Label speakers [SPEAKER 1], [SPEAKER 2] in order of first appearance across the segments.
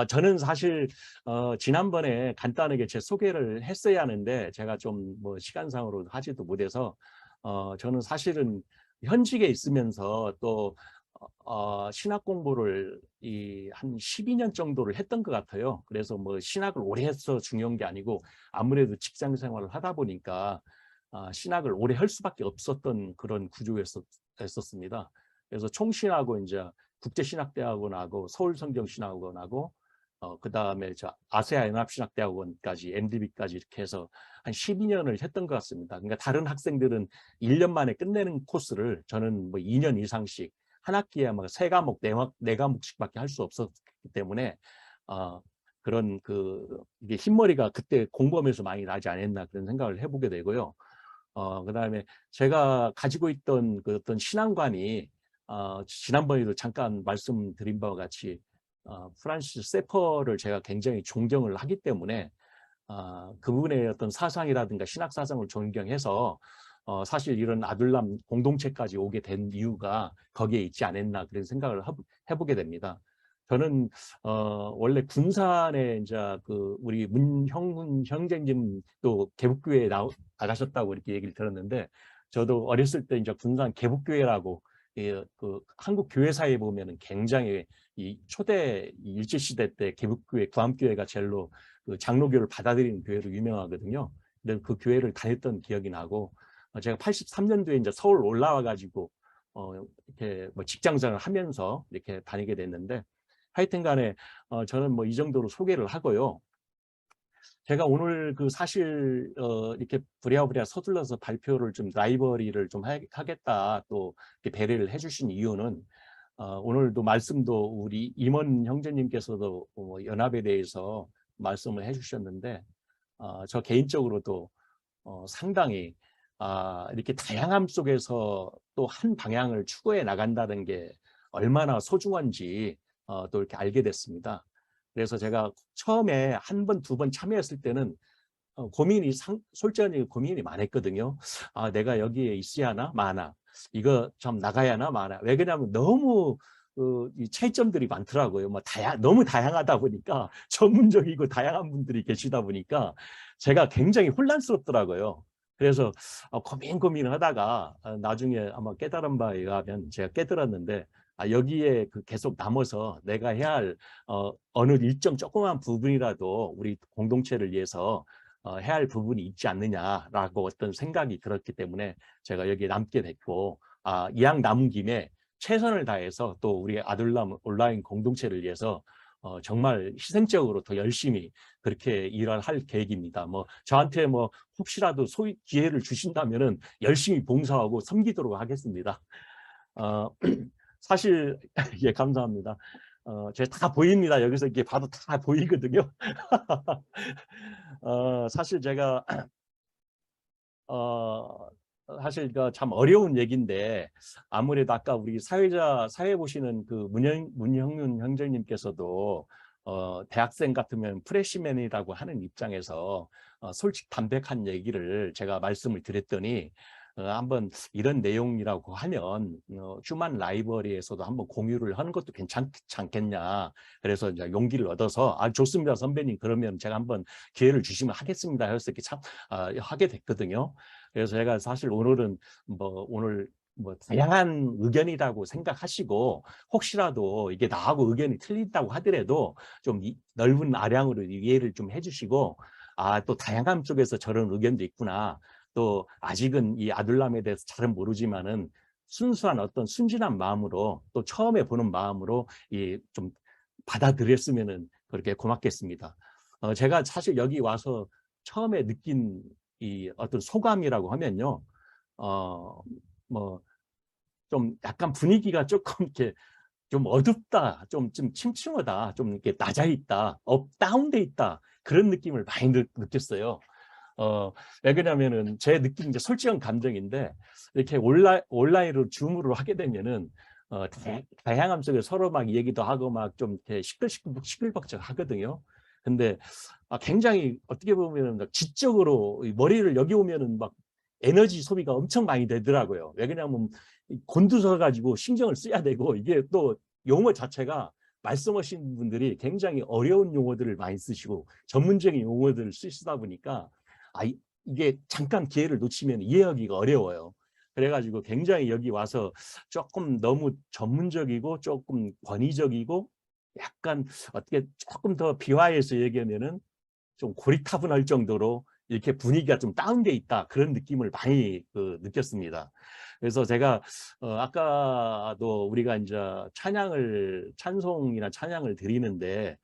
[SPEAKER 1] 저는 사실 지난번에 간단하게 제 소개를 했어야 하는데 제가 좀 뭐 시간상으로 하지도 못해서 저는 사실은 현직에 있으면서 또 신학 공부를 한 12년 정도를 했던 것 같아요. 그래서 뭐 신학을 오래 해서 중요한 게 아니고 아무래도 직장 생활을 하다 보니까 신학을 오래 할 수밖에 없었던 그런 구조였었습니다. 그래서 총신하고 이제 국제신학대학원하고 서울성경신학원하고 그다음에 저 아세아 연합신학대학원까지 MDB까지 이렇게 해서 한 12년을 했던 것 같습니다. 그러니까 다른 학생들은 1년 만에 끝내는 코스를 저는 뭐 2년 이상씩 한 학기에 막 3과목, 4과목씩밖에 할 수 없었기 때문에 그런 이게 흰머리가 그때 공부하면서 많이 나지 않았나 그런 생각을 해보게 되고요. 그다음에 제가 가지고 있던 그 어떤 신앙관이 지난번에도 잠깐 말씀드린 바와 같이 프란시스 세퍼를 제가 굉장히 존경을 하기 때문에 그분의 어떤 사상이라든가 신학 사상을 존경해서 사실 이런 아둘람 공동체까지 오게 된 이유가 거기에 있지 않았나 그런 생각을 해보게 됩니다. 저는 원래 군산에 이제 우리 문형훈 형제님도 개북교회에 나가셨다고 이렇게 얘기를 들었는데 저도 어렸을 때 이제 군산 개북교회라고 한국 교회사에 보면은 굉장히 이 초대 일제시대 때 개북교회, 구암교회가 제일로 장로교를 받아들이는 교회로 유명하거든요. 근데 그 교회를 다녔던 기억이 나고 제가 83년도에 이제 서울 올라와 가지고 이렇게 뭐 직장생활을 하면서 이렇게 다니게 됐는데 하여튼 간에 저는 뭐 이 정도로 소개를 하고요. 제가 오늘 사실 이렇게 부랴부랴 서둘러서 발표를 좀 라이브러리를 좀 하겠다 또 이렇게 배려를 해주신 이유는 오늘도 말씀도 우리 임원 형제님께서도 연합에 대해서 말씀을 해주셨는데 저 개인적으로도 상당히 이렇게 다양함 속에서 또 한 방향을 추구해 나간다는 게 얼마나 소중한지 또 이렇게 알게 됐습니다. 그래서 제가 처음에 한 번, 두 번 참여했을 때는 솔직히 고민이 많았거든요. 내가 여기에 있어야 하나 마나, 이거 좀 나가야 하나 마나. 왜 그러냐면 너무 이 차이점들이 많더라고요. 뭐 너무 다양하다 보니까 전문적이고 다양한 분들이 계시다 보니까 제가 굉장히 혼란스럽더라고요. 그래서 고민을 하다가 나중에 아마 깨달은 바에 의하면 제가 깨달았는데 여기에 계속 남아서 내가 해야 할 어느 일정 조그만 부분이라도 우리 공동체를 위해서 해야 할 부분이 있지 않느냐라고 어떤 생각이 들었기 때문에 제가 여기에 남게 됐고 이왕 남은 김에 최선을 다해서 또 우리 아둘람 온라인 공동체를 위해서 정말 희생적으로 더 열심히 그렇게 일을 할 계획입니다. 뭐 저한테 뭐 혹시라도 기회를 주신다면은 열심히 봉사하고 섬기도록 하겠습니다. 사실 예 감사합니다. 제가 다 보입니다. 여기서 이렇게 봐도 다 보이거든요. 사실 제가 사실 참 어려운 얘기인데 아무래도 아까 우리 사회 보시는 문형윤 형제님께서도 대학생 같으면 프레시맨이라고 하는 입장에서 솔직 담백한 얘기를 제가 말씀을 드렸더니 한번 이런 내용이라고 하면 휴먼 라이브러리에서도 한번 공유를 하는 것도 괜찮지 않겠냐. 그래서 이제 용기를 얻어서 좋습니다 선배님 그러면 제가 한번 기회를 주시면 하겠습니다 해서 이렇게 하게 됐거든요. 그래서 제가 사실 오늘 다양한 의견이라고 생각하시고 혹시라도 이게 나하고 의견이 틀린다고 하더라도 좀 넓은 아량으로 이해를 좀 해주시고 또 다양함 속에서 저런 의견도 있구나. 또 아직은 이 아둘람에 대해서 잘은 모르지만은 순수한 어떤 순진한 마음으로 또 처음에 보는 마음으로 좀 받아들였으면은 그렇게 고맙겠습니다. 제가 사실 여기 와서 처음에 느낀 이 어떤 소감이라고 하면요. 뭐 좀 약간 분위기가 조금 이렇게 좀 어둡다, 좀 침침하다, 좀 이렇게 낮아 있다, 다운돼 있다 그런 느낌을 많이 느꼈어요. 왜 그러냐면은 제 느낌 이제 솔직한 감정인데 이렇게 온라인으로 줌으로 하게 되면은 다양함 속에 서로 막 얘기도 하고 막 좀 이렇게 시끌벅적 하거든요. 근데 굉장히 어떻게 보면은 지적으로 머리를 여기 오면은 막 에너지 소비가 엄청 많이 되더라고요. 왜 그러냐면 곤두서 가지고 신경을 써야 되고 이게 또 용어 자체가 말씀하신 분들이 굉장히 어려운 용어들을 많이 쓰시고 전문적인 용어들을 쓰시다 보니까 이게 잠깐 기회를 놓치면 이해하기가 어려워요. 그래가지고 굉장히 여기 와서 조금 너무 전문적이고 조금 권위적이고 약간 어떻게 조금 더 비화해서 얘기하면은 좀 고리타분할 정도로 이렇게 분위기가 좀 다운돼 있다, 그런 느낌을 많이 느꼈습니다. 그래서 제가 아까도 우리가 이제 찬송이나 찬양을 드리는데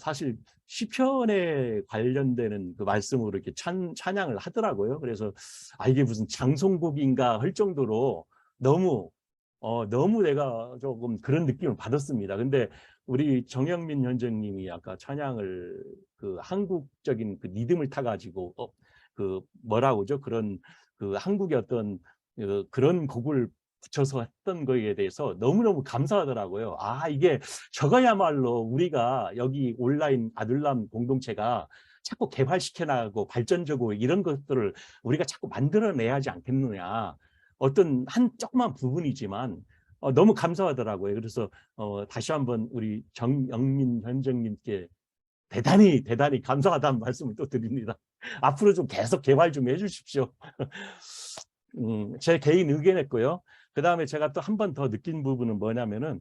[SPEAKER 1] 사실 시편에 관련되는 그 말씀으로 이렇게 찬양을 하더라고요. 그래서 이게 무슨 장송곡인가 할 정도로 너무 너무 내가 조금 그런 느낌을 받았습니다. 근데 우리 정영민 현장님이 아까 찬양을 그 한국적인 그 리듬을 타가지고 그 뭐라고죠? 그런 그 한국의 어떤 그런 곡을 붙여서 했던 거에 대해서 너무너무 감사하더라고요. 이게 저거야말로 우리가 여기 온라인 아들람 공동체가 자꾸 개발시켜 나가고 발전적으로 이런 것들을 우리가 자꾸 만들어내야 하지 않겠느냐. 어떤 한 조그만 부분이지만 너무 감사하더라고요. 그래서 다시 한번 우리 정영민 현장님께 대단히 대단히 감사하다는 말씀을 또 드립니다. 앞으로 좀 계속 개발 좀 해주십시오. 제 개인 의견했고요. 그 다음에 제가 또 한 번 더 느낀 부분은 뭐냐면은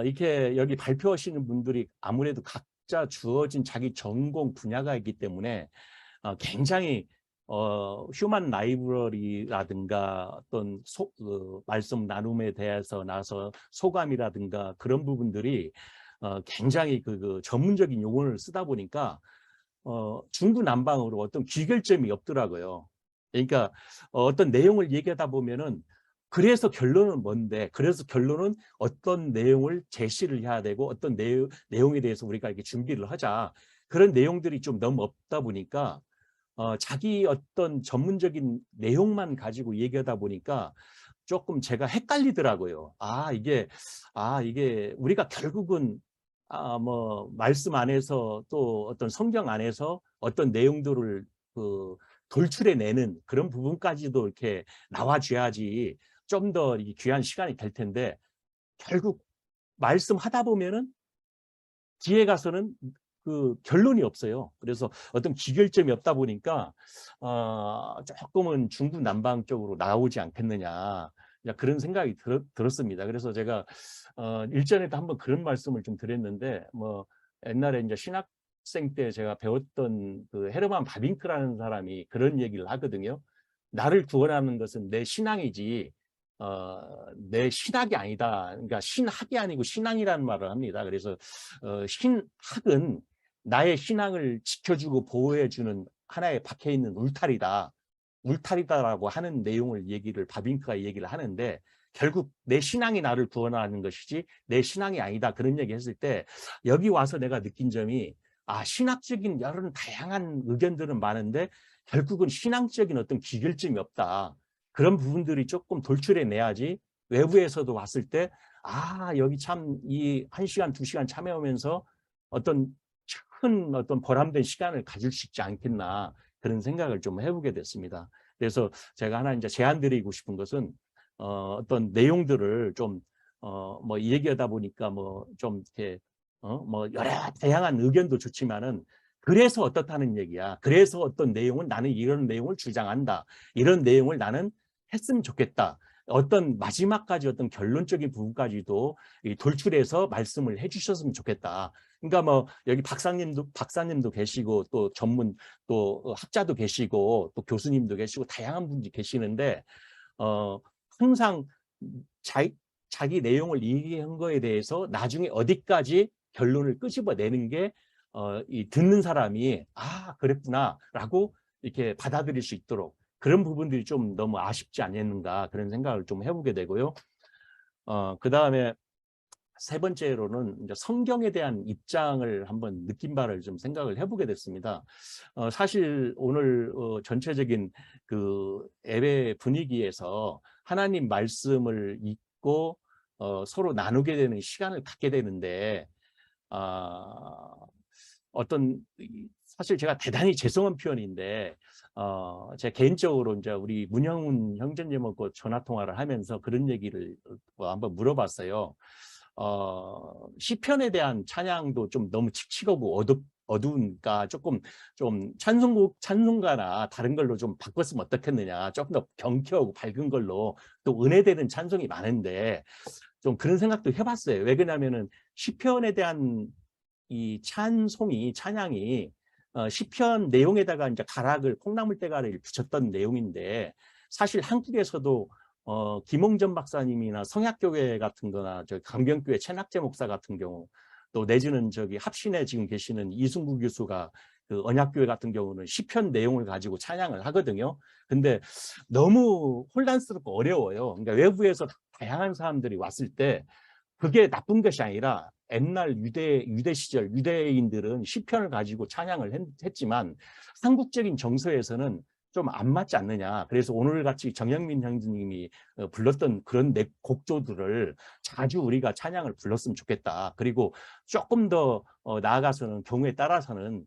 [SPEAKER 1] 이렇게 여기 발표하시는 분들이 아무래도 각자 주어진 자기 전공 분야가 있기 때문에 굉장히 휴먼 라이브러리라든가 어떤 말씀 나눔에 대해서 나서 소감이라든가 그런 부분들이 굉장히 그 전문적인 용어를 쓰다 보니까 중구난방으로 어떤 귀결점이 없더라고요. 그러니까 어떤 내용을 얘기하다 보면은 그래서 결론은 뭔데, 그래서 결론은 어떤 내용을 제시를 해야 되고 어떤 내용에 대해서 우리가 이렇게 준비를 하자, 그런 내용들이 좀 너무 없다 보니까 자기 어떤 전문적인 내용만 가지고 얘기하다 보니까 조금 제가 헷갈리더라고요. 이게 우리가 결국은 뭐 말씀 안에서 또 어떤 성경 안에서 어떤 내용들을 돌출해내는 그런 부분까지도 이렇게 나와줘야지 좀 더 귀한 시간이 될 텐데, 결국 말씀하다 보면은 뒤에 가서는 그 결론이 없어요. 그래서 어떤 귀결점이 없다 보니까 조금은 중구난방적으로 나오지 않겠느냐, 그런 생각이 들었습니다. 그래서 제가 일전에도 한번 그런 말씀을 좀 드렸는데, 뭐 옛날에 이제 신학생 때 제가 배웠던 그 헤르만 바빙크라는 사람이 그런 얘기를 하거든요. 나를 구원하는 것은 내 신앙이지 내 신학이 아니다. 그러니까 신학이 아니고 신앙이라는 말을 합니다. 그래서 신학은 나의 신앙을 지켜주고 보호해주는 하나에 박혀있는 울타리다. 울타리다라고 하는 내용을 바빙크가 얘기를 하는데, 결국 내 신앙이 나를 구원하는 것이지 내 신앙이 아니다, 그런 얘기 했을 때 여기 와서 내가 느낀 점이 신학적인 여러 다양한 의견들은 많은데 결국은 신앙적인 어떤 귀결점이 없다. 그런 부분들이 조금 돌출해내야지 외부에서도 왔을 때 여기 참 이 1시간, 2시간 참여하면서 어떤 큰 어떤 보람된 시간을 가질 수 있지 않겠나, 그런 생각을 좀 해보게 됐습니다. 그래서 제가 하나 이제 제안 드리고 싶은 것은 어떤 내용들을 좀 뭐 얘기하다 보니까 뭐 좀 이렇게 뭐 여러 다양한 의견도 좋지만은, 그래서 어떻다는 얘기야. 그래서 어떤 내용은 나는 이런 내용을 주장한다. 이런 내용을 나는 했으면 좋겠다. 어떤 마지막까지 어떤 결론적인 부분까지도 돌출해서 말씀을 해주셨으면 좋겠다. 그러니까 뭐 여기 박사님도 계시고 또 전문 또 학자도 계시고 또 교수님도 계시고 다양한 분들이 계시는데 항상 자기 내용을 얘기한 거에 대해서 나중에 어디까지 결론을 끄집어내는 게 이 듣는 사람이 그랬구나라고 이렇게 받아들일 수 있도록, 그런 부분들이 좀 너무 아쉽지 않겠는가, 그런 생각을 좀 해보게 되고요. 그 다음에 세 번째로는 이제 성경에 대한 입장을 한번 느낀 바를 좀 생각을 해보게 됐습니다. 사실 오늘 전체적인 그 예배 분위기에서 하나님 말씀을 읽고 서로 나누게 되는 시간을 갖게 되는데, 사실 제가 대단히 죄송한 표현인데, 제 개인적으로 이제 우리 문영훈 형제님하고 전화 통화를 하면서 그런 얘기를 한번 물어봤어요. 시편에 대한 찬양도 좀 너무 칙칙하고 어두우니까 조금 좀 찬송가나 다른 걸로 좀 바꿨으면 어떻겠느냐. 조금 더 경쾌하고 밝은 걸로 또 은혜되는 찬송이 많은데 좀 그런 생각도 해봤어요. 왜 그러냐면은 시편에 대한 이 찬양이 시편 내용에다가 이제 콩나물 대가리를 붙였던 내용인데 사실 한국에서도 김홍전 박사님이나 성약교회 같은 거나 저 강변교회 최낙재 목사 같은 경우 또 내지는 저기 합신에 지금 계시는 이승구 교수가 그 언약교회 같은 경우는 시편 내용을 가지고 찬양을 하거든요. 근데 너무 혼란스럽고 어려워요. 그러니까 외부에서 다양한 사람들이 왔을 때 그게 나쁜 것이 아니라 옛날 유대 시절 유대인들은 시편을 가지고 찬양을 했지만 한국적인 정서에서는 좀 안 맞지 않느냐. 그래서 오늘같이 정영민 형님이 불렀던 그런 곡조들을 자주 우리가 찬양을 불렀으면 좋겠다. 그리고 조금 더 나아가서는 경우에 따라서는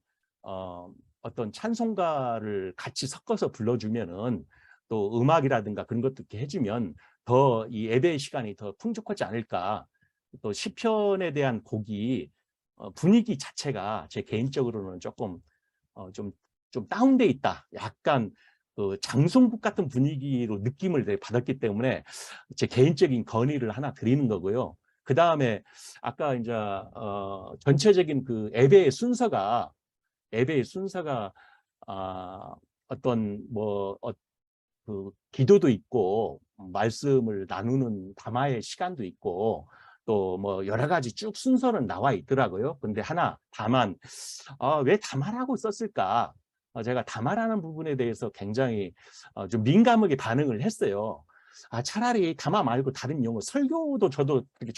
[SPEAKER 1] 어떤 찬송가를 같이 섞어서 불러주면은 또 음악이라든가 그런 것도 이렇게 해주면 더 이 예배 시간이 더 풍족하지 않을까. 또 시편에 대한 곡이 분위기 자체가 제 개인적으로는 조금 좀 다운돼 있다. 약간 그 장송국 같은 분위기로 느낌을 받았기 때문에 제 개인적인 건의를 하나 드리는 거고요. 그 다음에 아까 이제 전체적인 그 예배의 순서가 어떤 그 기도도 있고 말씀을 나누는 담화의 시간도 있고 또 뭐 여러 가지 쭉 순서는 나와 있더라고요. 근데 다만 왜 담화라고 썼을까? 제가 담화라는 부분에 대해서 굉장히 좀 민감하게 반응을 했어요. 차라리 담화 말고 다른 용어, 설교도 저도 그렇게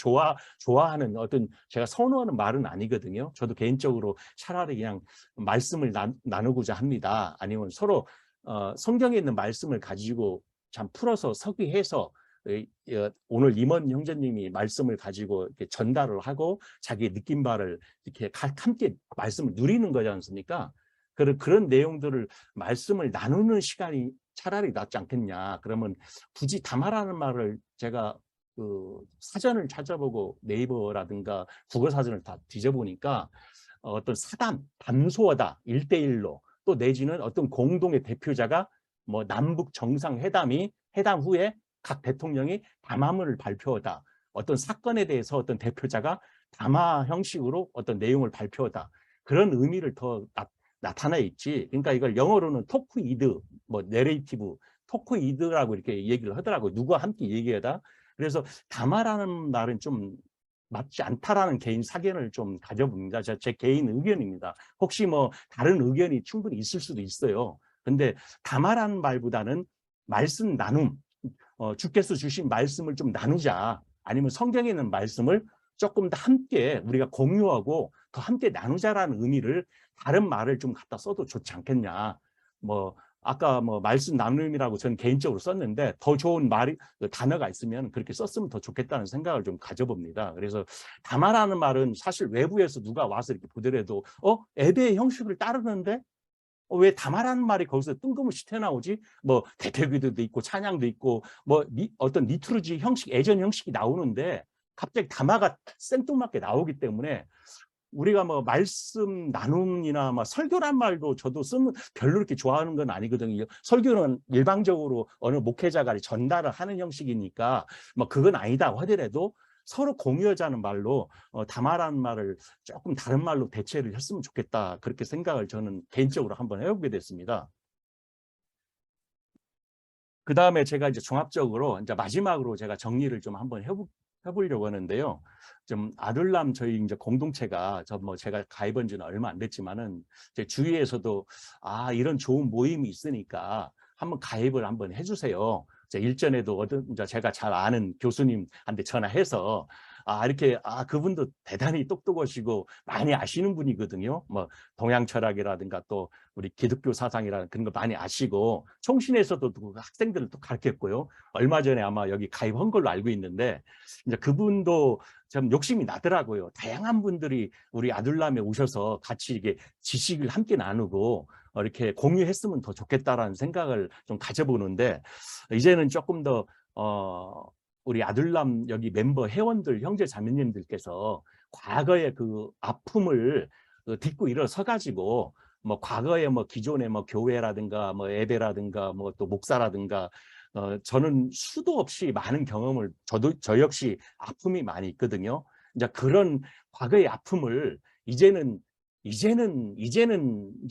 [SPEAKER 1] 좋아하는 어떤 제가 선호하는 말은 아니거든요. 저도 개인적으로 차라리 그냥 말씀을 나누고자 합니다. 아니면 서로 성경에 있는 말씀을 가지고 참 풀어서 서기해서 오늘 임원 형제님이 말씀을 가지고 이렇게 전달을 하고 자기 느낀 바를 이렇게 함께 말씀을 누리는 거지 않습니까? 그런 내용들을 말씀을 나누는 시간이 차라리 낫지 않겠냐. 그러면 굳이 담화라는 말을 제가 그 사전을 찾아보고 네이버라든가 국어 사전을 다 뒤져보니까 어떤 담소하다 1대1로 또 내지는 어떤 공동의 대표자가 뭐 남북 정상회담 후에 각 대통령이 담화문을 발표하다. 어떤 사건에 대해서 어떤 대표자가 담화 형식으로 어떤 내용을 발표하다. 그런 의미를 더 나타나 있지. 그러니까 이걸 영어로는 토크이드, 뭐 내레이티브, 토크이드라고 이렇게 얘기를 하더라고요. 누구와 함께 얘기하다. 그래서 담화라는 말은 좀 맞지 않다라는 개인 사견을 좀 가져봅니다. 제 개인 의견입니다. 혹시 뭐 다른 의견이 충분히 있을 수도 있어요. 근데 담화라는 말보다는 말씀 나눔, 주께서 주신 말씀을 좀 나누자. 아니면 성경에 있는 말씀을 조금 더 함께 우리가 공유하고 더 함께 나누자라는 의미를 다른 말을 좀 갖다 써도 좋지 않겠냐. 뭐 아까 뭐 말씀 나눔이라고 저는 개인적으로 썼는데 더 좋은 단어가 있으면 그렇게 썼으면 더 좋겠다는 생각을 좀 가져봅니다. 그래서 담화라는 말은 사실 외부에서 누가 와서 이렇게 보더라도 예배의 형식을 따르는데 왜 담화라는 말이 거기서 뜬금없이 튀어나오지? 뭐 대표기도도 있고 찬양도 있고 뭐 어떤 리투르지 형식, 예전 형식이 나오는데 갑자기 담화가 생뚱맞게 나오기 때문에 우리가 뭐 말씀 나눔이나 뭐 설교란 말도 저도 별로 이렇게 좋아하는 건 아니거든요. 설교는 일방적으로 어느 목회자가 전달을 하는 형식이니까 뭐 그건 아니다 하더라도 서로 공유하자는 말로 담화라는 말을 조금 다른 말로 대체를 했으면 좋겠다. 그렇게 생각을 저는 개인적으로 한번 해보게 됐습니다. 그 다음에 제가 이제 종합적으로 이제 마지막으로 제가 정리를 좀 한번 해보려고 하는데요. 좀 아들람 저희 이제 공동체가 제가 가입한 지는 얼마 안 됐지만은 제 주위에서도 이런 좋은 모임이 있으니까 한번 가입을 한번 해주세요. 일전에도 이제 제가 잘 아는 교수님한테 전화해서 이렇게 그분도 대단히 똑똑하시고 많이 아시는 분이거든요. 뭐 동양 철학이라든가 또 우리 기독교 사상이라는 그런 거 많이 아시고 총신에서도 학생들을 또 가르쳤고요. 얼마 전에 아마 여기 가입한 걸로 알고 있는데 이제 그분도 참 욕심이 나더라고요. 다양한 분들이 우리 아들람에 오셔서 같이 이게 지식을 함께 나누고 이렇게 공유했으면 더 좋겠다라는 생각을 좀 가져보는데 이제는 조금 더 우리 아들남 여기 멤버 회원들 형제 자매님들께서 과거의 그 아픔을 딛고 일어서 가지고 뭐 과거에 뭐 기존의 뭐 교회라든가 뭐 예배라든가 뭐 또 목사라든가 저는 수도 없이 많은 경험을 저 역시 아픔이 많이 있거든요. 이제 그런 과거의 아픔을 이제는 이제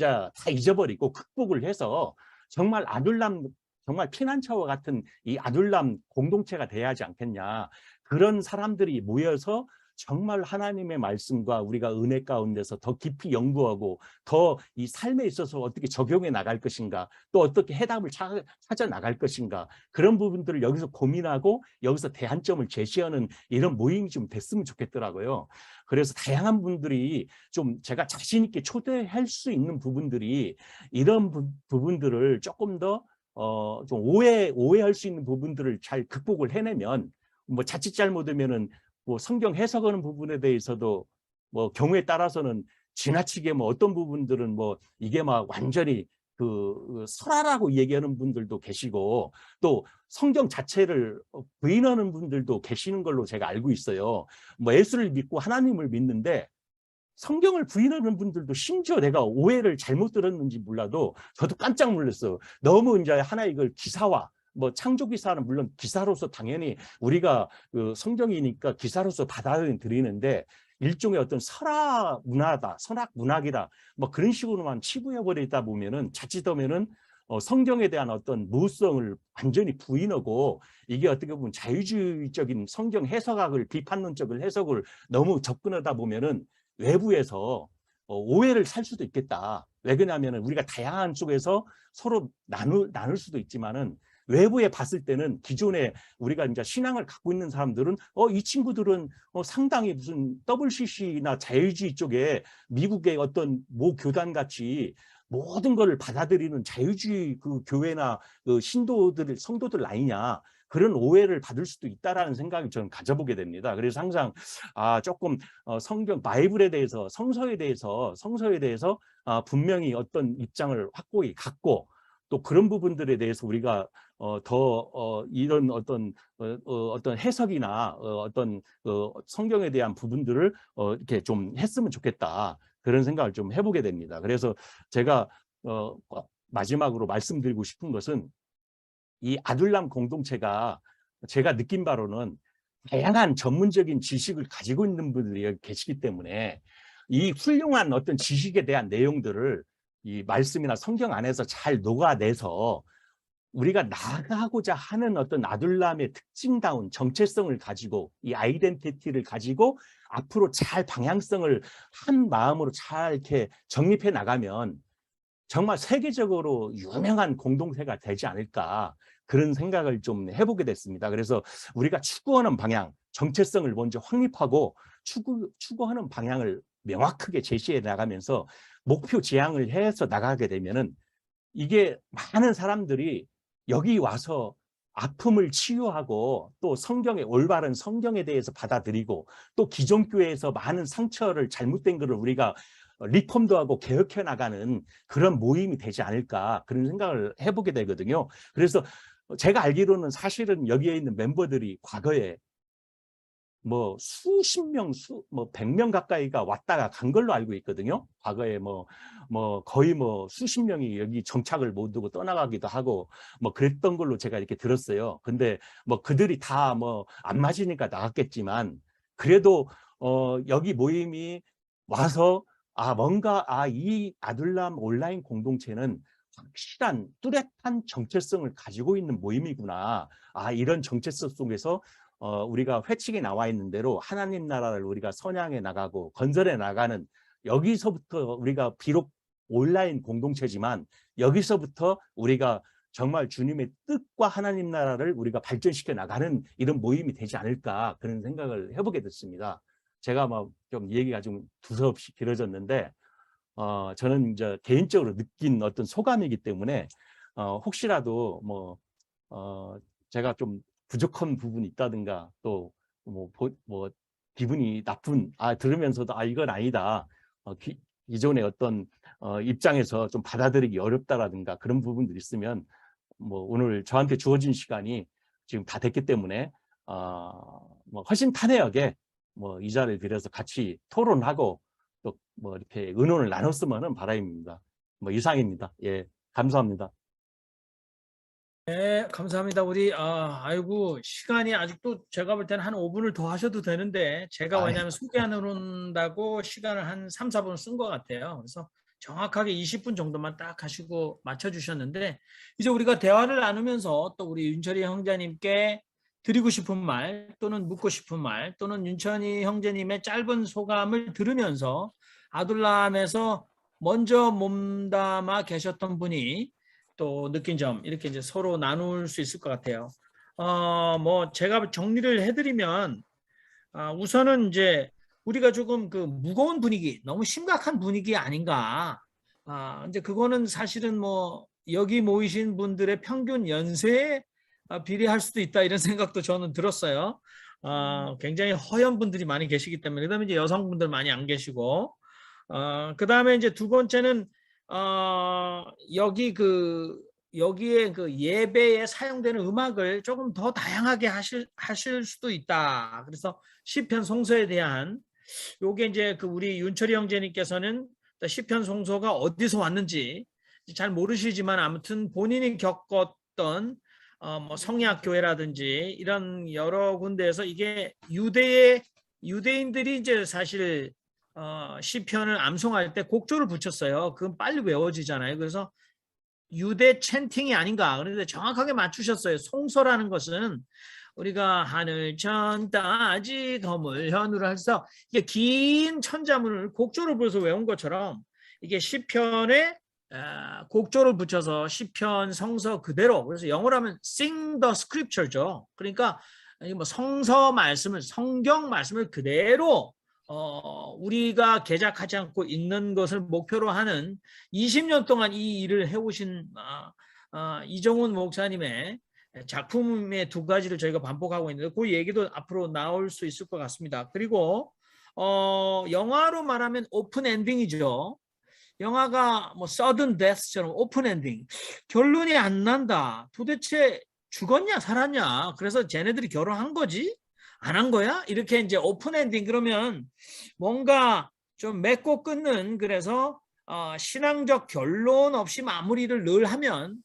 [SPEAKER 1] 다 잊어버리고 극복을 해서 정말 아들남 정말 피난처와 같은 이 아들남 공동체가 돼야 하지 않겠냐. 그런 사람들이 모여서 정말 하나님의 말씀과 우리가 은혜 가운데서 더 깊이 연구하고 더 이 삶에 있어서 어떻게 적용해 나갈 것인가, 또 어떻게 해답을 찾아 나갈 것인가, 그런 부분들을 여기서 고민하고 여기서 대안점을 제시하는 이런 모임이 좀 됐으면 좋겠더라고요. 그래서 다양한 분들이 좀 제가 자신 있게 초대할 수 있는 부분들이 이런 부분들을 조금 더 좀 오해할 수 있는 부분들을 잘 극복을 해내면 뭐 자칫 잘못하면은 뭐 성경 해석하는 부분에 대해서도 뭐 경우에 따라서는 지나치게 뭐 어떤 부분들은 뭐 이게 막 완전히 그 설화라고 얘기하는 분들도 계시고 또 성경 자체를 부인하는 분들도 계시는 걸로 제가 알고 있어요. 뭐 예수를 믿고 하나님을 믿는데 성경을 부인하는 분들도 심지어 내가 오해를 잘못 들었는지 몰라도 저도 깜짝 놀랐어요. 너무 이제 하나 이걸 기사화 뭐 창조기사는 물론 기사로서 당연히 우리가 그 성경이니까 기사로서 받아들이는데 일종의 어떤 설화 문화다, 선악 문학이다, 뭐 그런 식으로만 치부해버리다 보면은 자칫하면은 성경에 대한 어떤 무성을 완전히 부인하고 이게 어떻게 보면 자유주의적인 성경 해석학을 비판론적인 해석을 너무 접근하다 보면은 외부에서 오해를 살 수도 있겠다. 왜 그러냐면 우리가 다양한 쪽에서 서로 나눌 수도 있지만은 외부에 봤을 때는 기존에 우리가 이제 신앙을 갖고 있는 사람들은 이 친구들은 상당히 무슨 WCC나 자유주의 쪽에 미국의 어떤 모 교단 같이 모든 것을 받아들이는 자유주의 그 교회나 그 성도들 아니냐. 그런 오해를 받을 수도 있다라는 생각을 저는 가져보게 됩니다. 그래서 항상 조금 성경 바이블에 대해서 성서에 대해서 분명히 어떤 입장을 확고히 갖고 또 그런 부분들에 대해서 우리가 이런 어떤 해석이나 어떤 성경에 대한 부분들을 이렇게 좀 했으면 좋겠다. 그런 생각을 좀 해보게 됩니다. 그래서 제가 꼭 마지막으로 말씀드리고 싶은 것은 이 아둘람 공동체가 제가 느낀 바로는 다양한 전문적인 지식을 가지고 있는 분들이 계시기 때문에 이 훌륭한 어떤 지식에 대한 내용들을 이 말씀이나 성경 안에서 잘 녹아내서 우리가 나가고자 하는 어떤 아둘람의 특징다운 정체성을 가지고 이 아이덴티티를 가지고 앞으로 잘 방향성을 한 마음으로 잘 이렇게 정립해 나가면 정말 세계적으로 유명한 공동체가 되지 않을까 그런 생각을 좀 해보게 됐습니다. 그래서 우리가 추구하는 방향, 정체성을 먼저 확립하고 추구하는 방향을 명확하게 제시해 나가면서 목표 지향을 해서 나가게 되면은 이게 많은 사람들이 여기 와서 아픔을 치유하고 또 성경의 올바른 성경에 대해서 받아들이고 또 기존 교회에서 많은 상처를 잘못된 것을 우리가 리폼도 하고 개혁해 나가는 그런 모임이 되지 않을까 그런 생각을 해보게 되거든요. 그래서 제가 알기로는 사실은 여기에 있는 멤버들이 과거에 뭐 수십 명, 뭐 100명 가까이가 왔다가 간 걸로 알고 있거든요. 과거에 거의 수십 명이 여기 정착을 못 두고 떠나가기도 하고 뭐 그랬던 걸로 제가 이렇게 들었어요. 근데 뭐 그들이 다 안 맞으니까 나갔겠지만 그래도 여기 모임이 와서 뭔가 이 아둘람 온라인 공동체는 확실한 뚜렷한 정체성을 가지고 있는 모임이구나. 이런 정체성 속에서 우리가 회칙에 나와 있는 대로 하나님 나라를 우리가 선양해 나가고 건설해 나가는 여기서부터 우리가 비록 온라인 공동체지만 여기서부터 우리가 정말 주님의 뜻과 하나님 나라를 우리가 발전시켜 나가는 이런 모임이 되지 않을까 그런 생각을 해보게 됐습니다. 제가 좀 얘기가 좀 두서없이 길어졌는데 저는 이제 개인적으로 느낀 어떤 소감이기 때문에 혹시라도 제가 좀 부족한 부분이 있다든가 또 기분이 나쁜 들으면서도 이건 아니다 기존의 어떤 입장에서 좀 받아들이기 어렵다라든가 그런 부분들이 있으면 오늘 저한테 주어진 시간이 지금 다 됐기 때문에 뭐 훨씬 탄회하게 뭐 이 자리를 빌어서 같이 토론하고 또 뭐 이렇게 의논을 나눴으면은 바람입니다. 뭐 이상입니다. 예, 감사합니다.
[SPEAKER 2] 네, 감사합니다. 우리 아이고 시간이 아직도 제가 볼 때는 한 5분을 더 하셔도 되는데 제가
[SPEAKER 1] 아,
[SPEAKER 2] 왜냐하면 소개 안 해놓는다고 시간을 한 3, 4분 쓴 것 같아요. 그래서 정확하게 20분 정도만 딱 하시고 맞춰주셨는데 이제 우리가 대화를 나누면서 또 우리 윤철이 형제님께 드리고 싶은 말 또는 묻고 싶은 말 또는 윤철이 형제님의 짧은 소감을 들으면서 아둘람에서 먼저 몸담아 계셨던 분이 또 느낀 점 이렇게 이제 서로 나눌 수 있을 것 같아요. 뭐 제가 정리를 해드리면 우선은 이제 우리가 조금 그 무거운 분위기, 너무 심각한 분위기 아닌가. 이제 그거는 사실은 뭐 여기 모이신 분들의 평균 연세에 비례할 수도 있다 이런 생각도 저는 들었어요. 굉장히 허연 분들이 많이 계시기 때문에 그다음에 이제 여성분들 많이 안 계시고 그다음에 이제 두 번째는 여기에 그 예배에 사용되는 음악을 조금 더 다양하게 하실 수도 있다. 그래서 시편 송서에 대한 요게 이제 그 우리 윤철이 형제님께서는 시편 송서가 어디서 왔는지 잘 모르시지만 아무튼 본인이 겪었던 뭐 성약 교회라든지 이런 여러 군데에서 이게 유대인들이 이제 사실 시편을 암송할 때 곡조를 붙였어요. 그건 빨리 외워지잖아요. 그래서 유대 찬팅이 아닌가. 그런데 정확하게 맞추셨어요. 송서라는 것은 우리가 하늘 천 따지 거물 현우를 해서 이게 긴 천자문을 곡조를 불러서 외운 것처럼 이게 시편에 곡조를 붙여서 시편 성서 그대로 그래서 영어로 하면 sing the scripture죠. 그러니까 뭐 성서 말씀을 성경 말씀을 그대로 우리가 개작하지 않고 읽는 것을 목표로 하는 20년 동안 이 일을 해오신 이정훈 목사님의 작품의 두 가지를 저희가 반복하고 있는데 그 얘기도 앞으로 나올 수 있을 것 같습니다. 그리고 영화로 말하면 오픈 엔딩이죠. 영화가 뭐 서든 데스처럼 오픈 엔딩 결론이 안 난다. 도대체 죽었냐 살았냐. 그래서 쟤네들이 결혼한 거지? 안 한 거야? 이렇게 이제 오픈 엔딩 그러면 뭔가 좀 맺고 끊는 그래서 신앙적 결론 없이 마무리를 늘 하면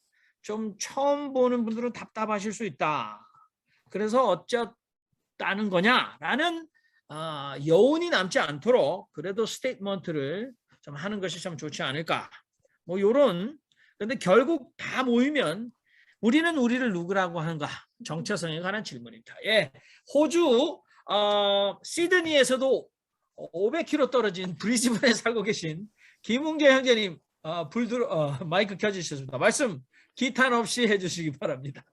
[SPEAKER 2] 좀 처음 보는 분들은 답답하실 수 있다. 그래서 어쩌다는 거냐라는 여운이 남지 않도록 그래도 스테이트먼트를 좀 하는 것이 참 좋지 않을까. 뭐 요런 근데 결국 다 모이면 우리는 우리를 누구라고 하는가 정체성에 관한 질문입니다. 예, 호주 시드니에서도 500km 떨어진 브리즈번에 살고 계신 김웅재 형제님 마이크 켜주셨습니다. 말씀 기탄 없이 해주시기 바랍니다.